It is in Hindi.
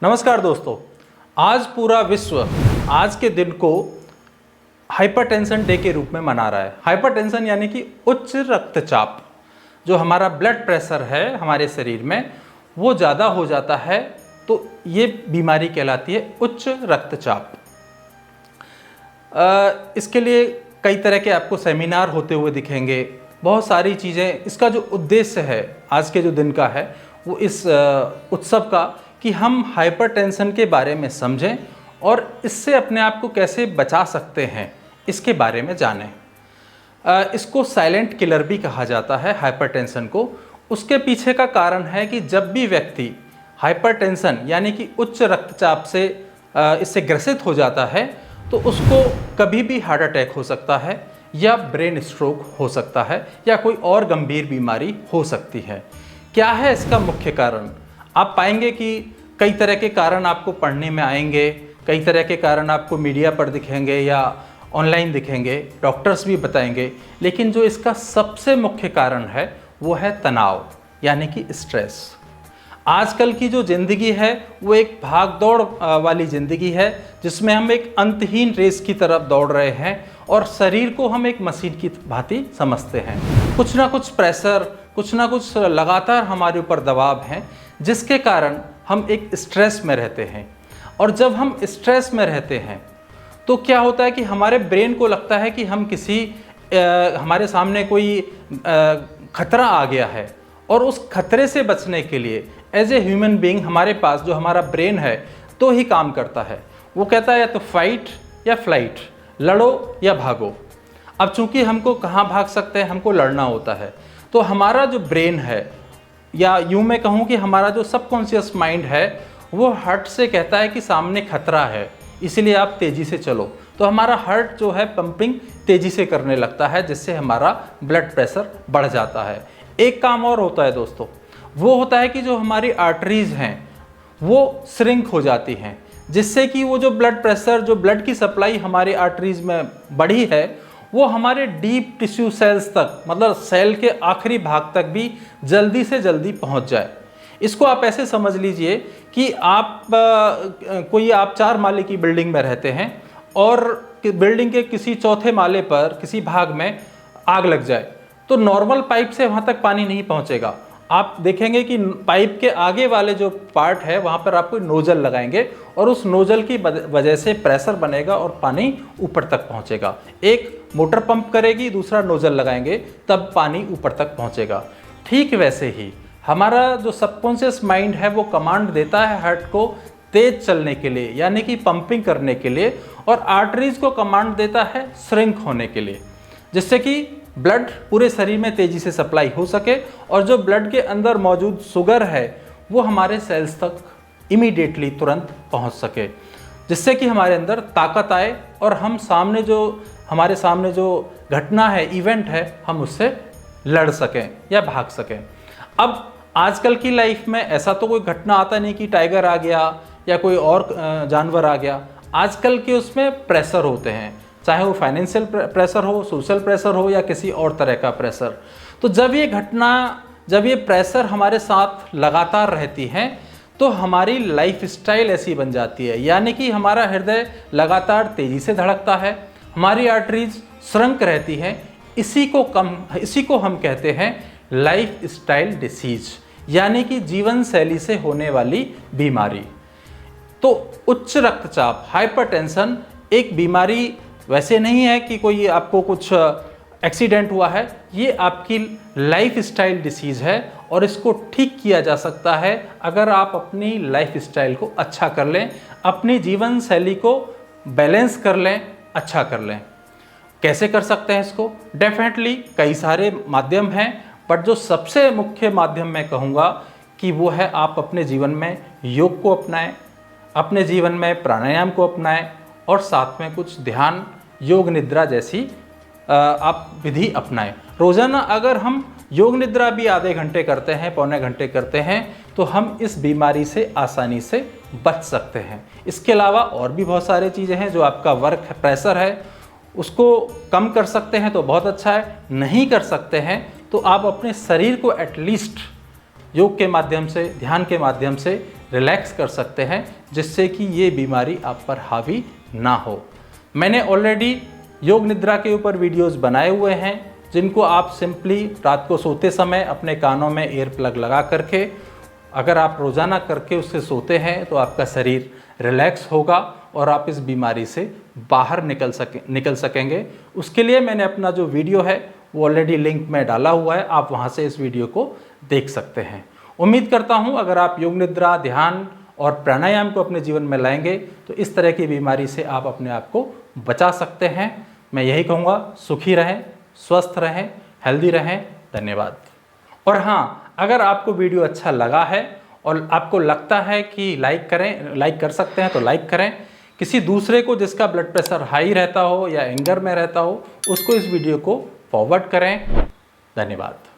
नमस्कार दोस्तों, आज पूरा विश्व आज के दिन को हाइपरटेंशन डे के रूप में मना रहा है। हाइपरटेंशन यानी कि उच्च रक्तचाप। जो हमारा ब्लड प्रेशर है हमारे शरीर में वो ज़्यादा हो जाता है तो ये बीमारी कहलाती है उच्च रक्तचाप। इसके लिए कई तरह के आपको सेमिनार होते हुए दिखेंगे, बहुत सारी चीज़ें। इसका जो उद्देश्य है आज के जो दिन का है वो इस उत्सव का कि हम हाइपरटेंशन के बारे में समझें और इससे अपने आप को कैसे बचा सकते हैं इसके बारे में जानें। इसको साइलेंट किलर भी कहा जाता है हाइपरटेंशन को। उसके पीछे का कारण है कि जब भी व्यक्ति हाइपरटेंशन यानी कि उच्च रक्तचाप से इससे ग्रसित हो जाता है तो उसको कभी भी हार्ट अटैक हो सकता है या ब्रेन स्ट्रोक हो सकता है या कोई और गंभीर बीमारी हो सकती है। क्या है इसका मुख्य कारण? आप पाएंगे कि कई तरह के कारण आपको पढ़ने में आएंगे, कई तरह के कारण आपको मीडिया पर दिखेंगे या ऑनलाइन दिखेंगे, डॉक्टर्स भी बताएंगे, लेकिन जो इसका सबसे मुख्य कारण है वो है तनाव यानी कि स्ट्रेस। आजकल की जो ज़िंदगी है वो एक भाग दौड़ वाली ज़िंदगी है जिसमें हम एक अंतहीन रेस की तरफ दौड़ रहे हैं और शरीर को हम एक मशीन की भांति समझते हैं। कुछ ना कुछ प्रेशर, कुछ ना कुछ लगातार हमारे ऊपर दबाव है जिसके कारण हम एक स्ट्रेस में रहते हैं। और जब हम स्ट्रेस में रहते हैं तो क्या होता है कि हमारे ब्रेन को लगता है कि हम हमारे सामने कोई खतरा आ गया है और उस खतरे से बचने के लिए एज ए ह्यूमन बीइंग हमारे पास जो हमारा ब्रेन है तो ही काम करता है। वो कहता है या तो फाइट या फ्लाइट, लड़ो या भागो। अब चूंकि हमको कहाँ भाग सकते हैं, हमको लड़ना होता है, तो हमारा जो ब्रेन है या यूँ मैं कहूँ कि हमारा जो सबकॉन्शियस माइंड है वो हार्ट से कहता है कि सामने खतरा है, इसलिए आप तेज़ी से चलो। तो हमारा हार्ट जो है पंपिंग तेज़ी से करने लगता है जिससे हमारा ब्लड प्रेशर बढ़ जाता है। एक काम और होता है दोस्तों, वो होता है कि जो हमारी आर्टरीज़ हैं वो श्रिंक हो जाती हैं जिससे कि वो जो ब्लड प्रेशर, जो ब्लड की सप्लाई हमारी आर्टरीज़ में बढ़ी है वो हमारे डीप टिश्यू सेल्स तक, मतलब सेल के आखिरी भाग तक भी जल्दी से जल्दी पहुंच जाए। इसको आप ऐसे समझ लीजिए कि आप 4 माले की बिल्डिंग में रहते हैं और बिल्डिंग के किसी चौथे माले पर किसी भाग में आग लग जाए तो नॉर्मल पाइप से वहाँ तक पानी नहीं पहुँचेगा। आप देखेंगे कि पाइप के आगे वाले जो पार्ट है वहाँ पर आप कोई नोजल लगाएंगे और उस नोजल की वजह से प्रेशर बनेगा और पानी ऊपर तक पहुँचेगा। एक मोटर पंप करेगी, दूसरा नोजल लगाएंगे, तब पानी ऊपर तक पहुँचेगा। ठीक वैसे ही हमारा जो सबकॉन्शियस माइंड है वो कमांड देता है हार्ट को तेज चलने के लिए यानी कि पंपिंग करने के लिए, और आर्टरीज को कमांड देता है श्रिंक होने के लिए, जिससे कि ब्लड पूरे शरीर में तेज़ी से सप्लाई हो सके और जो ब्लड के अंदर मौजूद शुगर है वो हमारे सेल्स तक इमीडिएटली तुरंत पहुंच सके, जिससे कि हमारे अंदर ताकत आए और हम हमारे सामने जो घटना है, इवेंट है, हम उससे लड़ सकें या भाग सकें। अब आजकल की लाइफ में ऐसा तो कोई घटना आता नहीं कि टाइगर आ गया या कोई और जानवर आ गया। आजकल के उसमें प्रेशर होते हैं, चाहे वो फाइनेंशियल प्रेशर हो, सोशल प्रेशर हो या किसी और तरह का प्रेशर। तो जब ये प्रेशर हमारे साथ लगातार रहती है तो हमारी लाइफस्टाइल ऐसी बन जाती है, यानी कि हमारा हृदय लगातार तेज़ी से धड़कता है, हमारी आर्टरीज श्रंक रहती है। इसी को हम कहते हैं लाइफस्टाइल डिसीज, यानी कि जीवन शैली से होने वाली बीमारी। तो उच्च रक्तचाप, हाइपरटेंशन एक बीमारी वैसे नहीं है कि कोई आपको कुछ एक्सीडेंट हुआ है, ये आपकी लाइफस्टाइल डिसीज़ है और इसको ठीक किया जा सकता है अगर आप अपनी लाइफस्टाइल को अच्छा कर लें, अपनी जीवन शैली को बैलेंस कर लें, अच्छा कर लें। कैसे कर सकते हैं इसको? डेफिनेटली कई सारे माध्यम हैं, बट जो सबसे मुख्य माध्यम मैं कहूँगा कि वो है आप अपने जीवन में योग को अपनाएं, अपने जीवन में प्राणायाम को अपनाएं और साथ में कुछ ध्यान, योग निद्रा जैसी आप विधि अपनाएं। रोज़ाना अगर हम योग निद्रा भी आधे घंटे करते हैं, पौने घंटे करते हैं, तो हम इस बीमारी से आसानी से बच सकते हैं। इसके अलावा और भी बहुत सारी चीज़ें हैं। जो आपका वर्क प्रेशर है उसको कम कर सकते हैं तो बहुत अच्छा है, नहीं कर सकते हैं तो आप अपने शरीर को एटलीस्ट योग के माध्यम से, ध्यान के माध्यम से रिलैक्स कर सकते हैं, जिससे कि ये बीमारी आप पर हावी ना हो। मैंने ऑलरेडी योग निद्रा के ऊपर वीडियोस बनाए हुए हैं, जिनको आप सिंपली रात को सोते समय अपने कानों में ईयर प्लग लगा करके अगर आप रोज़ाना करके उससे सोते हैं तो आपका शरीर रिलैक्स होगा और आप इस बीमारी से बाहर निकल सकेंगे। उसके लिए मैंने अपना जो वीडियो है वो ऑलरेडी लिंक में डाला हुआ है, आप वहाँ से इस वीडियो को देख सकते हैं। उम्मीद करता हूँ अगर आप योग निद्रा, ध्यान और प्राणायाम को अपने जीवन में लाएंगे तो इस तरह की बीमारी से आप अपने आप को बचा सकते हैं। मैं यही कहूँगा, सुखी रहें, स्वस्थ रहें, हेल्दी रहें। धन्यवाद। और हाँ, अगर आपको वीडियो अच्छा लगा है और आपको लगता है कि लाइक कर सकते हैं तो लाइक करें। किसी दूसरे को जिसका ब्लड प्रेशर हाई रहता हो या एंगर में रहता हो, उसको इस वीडियो को फॉरवर्ड करें। धन्यवाद।